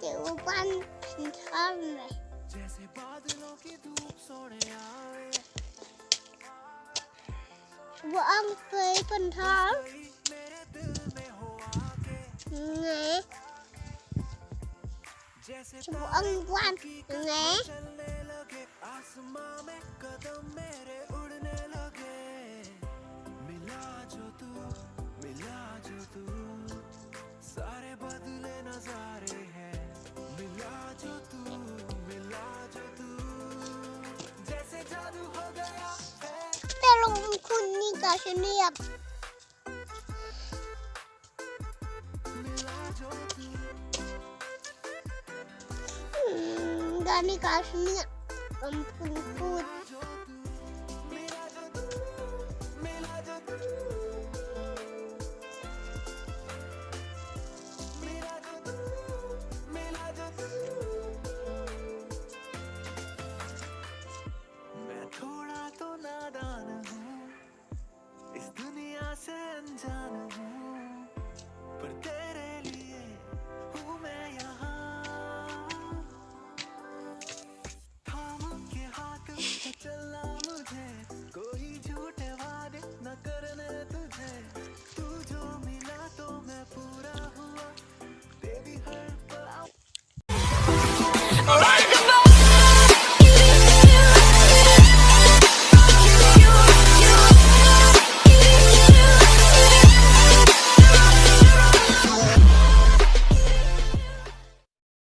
के ऊपर इंसान में जैसे बादलों की धूप सोने आवे वो अंग पे पंथार मेरे दिल में हो आके ने जैसे वो अंग वन ने चलने लगे आसमां में कदम मेरे उड़ने लगे मिला जो तू सारे बदले नजारे हैं मिला जो तू जैसे जादू हो गया है แต่ลงคุณนี่กาชเนียบ मिला जो तू ดานิกาชเนียบคุณพูด